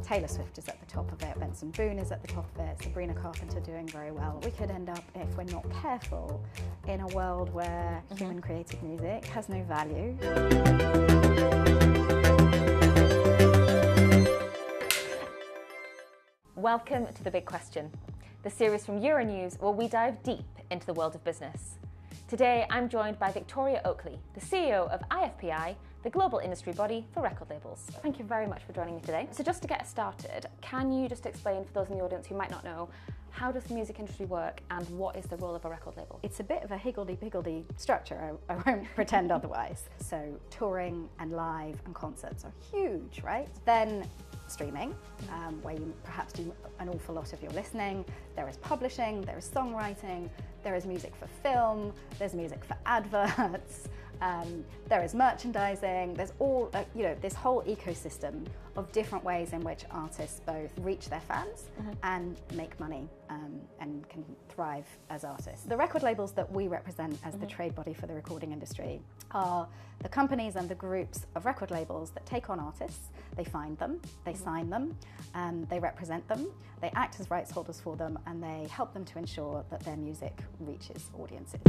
Taylor Swift is at the top of it, Benson Boone is at the top of it, Sabrina Carpenter doing very well. We could end up, if we're not careful, in a world where human created music has no value. Welcome to The Big Question, the series from Euronews where we dive deep into the world of business. Today I'm joined by Victoria Oakley, the CEO of IFPI, the global industry body for record labels. Thank you very much for joining me today. So just to get us started, can you just explain for those in the audience who might not know, how does the music industry work and what is the role of a record label? It's a bit of a higgledy-piggledy structure, I won't pretend otherwise. So touring and live and concerts are huge, right? Then streaming, where you perhaps do an awful lot of your listening. There is publishing, there is songwriting, there is music for film, there's music for adverts, there is merchandising, there's all, this whole ecosystem of different ways in which artists both reach their fans and make money and can thrive as artists. The record labels that we represent as the trade body for the recording industry are the companies and the groups of record labels that take on artists, they find them, they sign them, they represent them, they act as rights holders for them, and they help them to ensure that their music reaches audiences.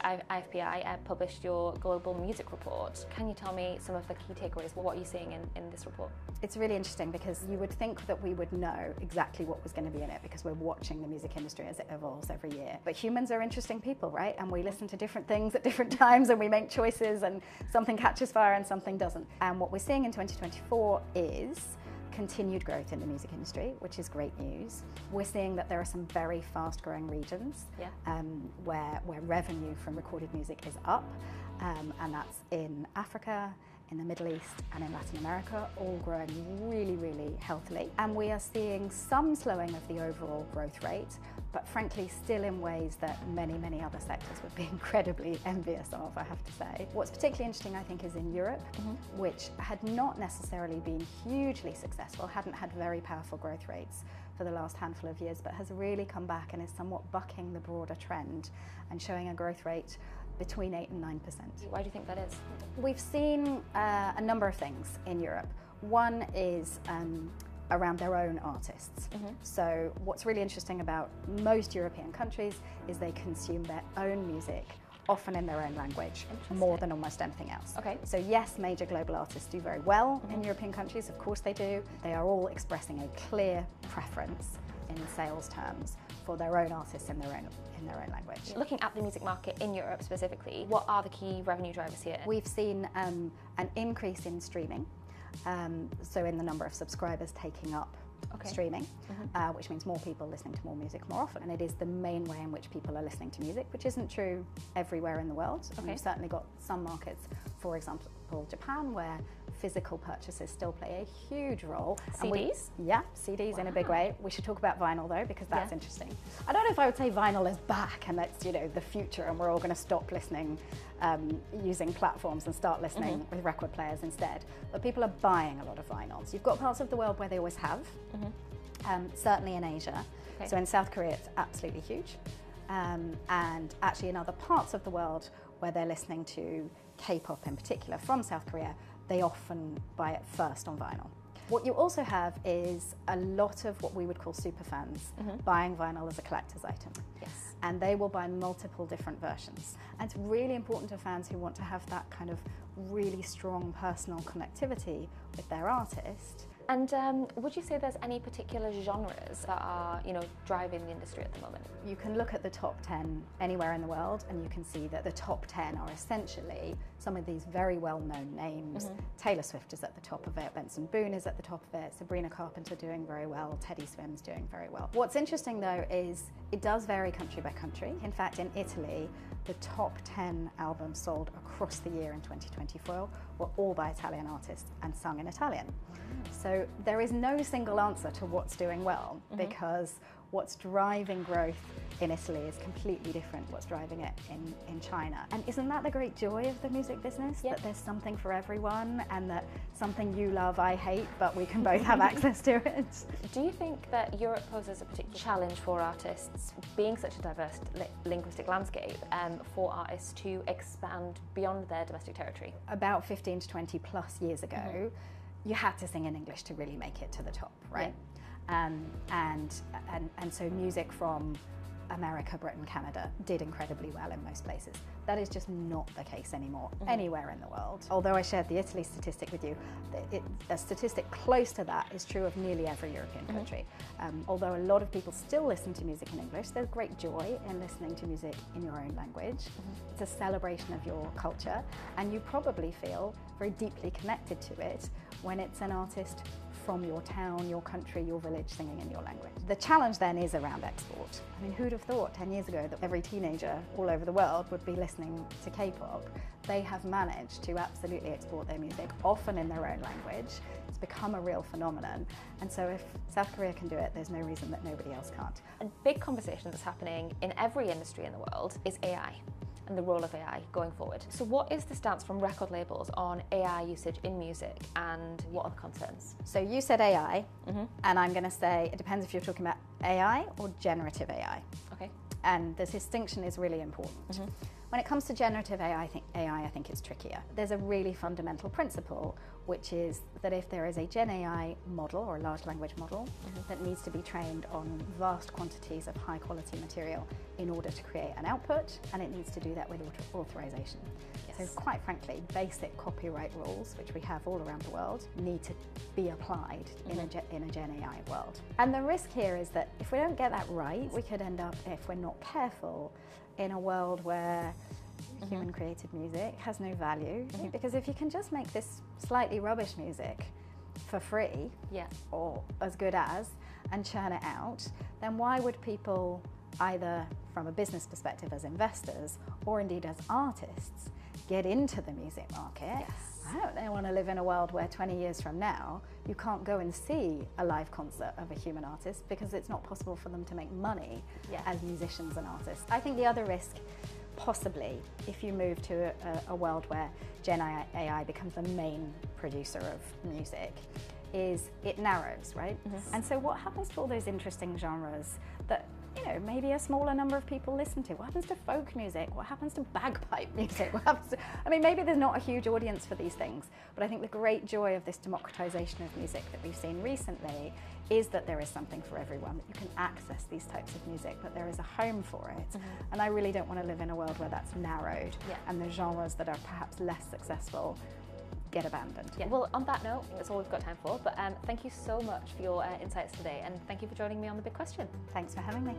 At IFPI published your Global Music Report. Can you tell me some of the key takeaways? What are you seeing in this report? It's really interesting because you would think that we would know exactly what was going to be in it because we're watching the music industry as it evolves every year. But humans are interesting people, right? And we listen to different things at different times and we make choices and something catches fire and something doesn't. And what we're seeing in 2024 is continued growth in the music industry, which is great news. We're seeing that there are some very fast-growing regions where revenue from recorded music is up, and that's in Africa, in the Middle East and in Latin America, all growing really, really healthily. And we are seeing some slowing of the overall growth rate, but frankly still in ways that many, many other sectors would be incredibly envious of, I have to say. What's particularly interesting, I think, is in Europe, which had not necessarily been hugely successful, hadn't had very powerful growth rates for the last handful of years, but has really come back and is somewhat bucking the broader trend and showing a growth rate between 8 and 9%. Why do you think that is? We've seen a number of things in Europe. One is around their own artists. So what's really interesting about most European countries is they consume their own music, often in their own language, more than almost anything else. Okay. So yes, major global artists do very well in European countries, of course they do. They are all expressing a clear preference in sales terms for their own artists in their own language. Looking at the music market in Europe specifically, what are the key revenue drivers here? We've seen an increase in streaming, so in the number of subscribers taking up streaming, which means more people listening to more music more often. And it is the main way in which people are listening to music, which isn't true everywhere in the world. And we've certainly got some markets, for example, Japan, where physical purchases still play a huge role. CDs? CDs in a big way. We should talk about vinyl though, because that's interesting. I don't know if I would say vinyl is back and that's, the future and we're all going to stop listening using platforms and start listening with record players instead. But people are buying a lot of vinyls. You've got parts of the world where they always have, certainly in Asia. So in South Korea it's absolutely huge. And actually in other parts of the world where they're listening to K-pop in particular from South Korea, they often buy it first on vinyl. What you also have is a lot of what we would call super fans buying vinyl as a collector's item. Yes. And they will buy multiple different versions. And it's really important to fans who want to have that kind of really strong personal connectivity with their artist. And would you say there's any particular genres that are, driving the industry at the moment? You can look at the top 10 anywhere in the world and you can see that the top 10 are essentially some of these very well-known names. Taylor Swift is at the top of it, Benson Boone is at the top of it, Sabrina Carpenter doing very well, Teddy Swims doing very well. What's interesting though is it does vary country by country. In fact, in Italy, the top 10 albums sold across the year in 2024 were all by Italian artists and sung in Italian. So there is no single answer to what's doing well because what's driving growth in Italy is completely different to what's driving it in China. And isn't that the great joy of the music business? Yep. That there's something for everyone, and that something you love, I hate, but we can both have access to it. Do you think that Europe poses a particular challenge for artists, being such a diverse linguistic landscape, for artists to expand beyond their domestic territory? About 15 to 20 plus years ago, you had to sing in English to really make it to the top, right? Yeah. And so music from America, Britain, Canada did incredibly well in most places. That is just not the case anymore, anywhere in the world. Although I shared the Italy statistic with you, a statistic close to that is true of nearly every European country. Although a lot of people still listen to music in English, there's great joy in listening to music in your own language. It's a celebration of your culture, and you probably feel very deeply connected to it when it's an artist from your town, your country, your village singing in your language. The challenge then is around export. I mean, who'd have thought 10 years ago that every teenager all over the world would be listening to K-pop? They have managed to absolutely export their music, often in their own language. It's become a real phenomenon. And so if South Korea can do it, there's no reason that nobody else can't. A big conversation that's happening in every industry in the world is AI and the role of AI going forward. So what is the stance from record labels on AI usage in music, and what are the concerns? So you said AI, and I'm going to say it depends if you're talking about AI or generative AI. Okay. And the distinction is really important. When it comes to generative AI, I think it's trickier. There's a really fundamental principle, which is that if there is a Gen AI model or a large language model that needs to be trained on vast quantities of high quality material in order to create an output, and it needs to do that with authorization. So quite frankly, basic copyright rules, which we have all around the world, need to be applied in a Gen AI world. And the risk here is that if we don't get that right, we could end up, if we're not careful, in a world where human created music has no value. Because if you can just make this slightly rubbish music for free, or as good as, and churn it out, then why would people, either from a business perspective as investors, or indeed as artists, get into the music market? I don't want to live in a world where 20 years from now you can't go and see a live concert of a human artist because it's not possible for them to make money as musicians and artists. I think the other risk, possibly, if you move to a world where Gen AI becomes the main producer of music, is it narrows, right? And so what happens to all those interesting genres that, you know, maybe a smaller number of people listen to? What happens to folk music? What happens to bagpipe music? What happens to, I mean, maybe there's not a huge audience for these things, but I think the great joy of this democratization of music that we've seen recently is that there is something for everyone, that you can access these types of music, that there is a home for it. And I really don't want to live in a world where that's narrowed and the genres that are perhaps less successful get abandoned. Well, on that note, that's all we've got time for, but thank you so much for your insights today, and thank you for joining me on The Big Question. Thanks for having me.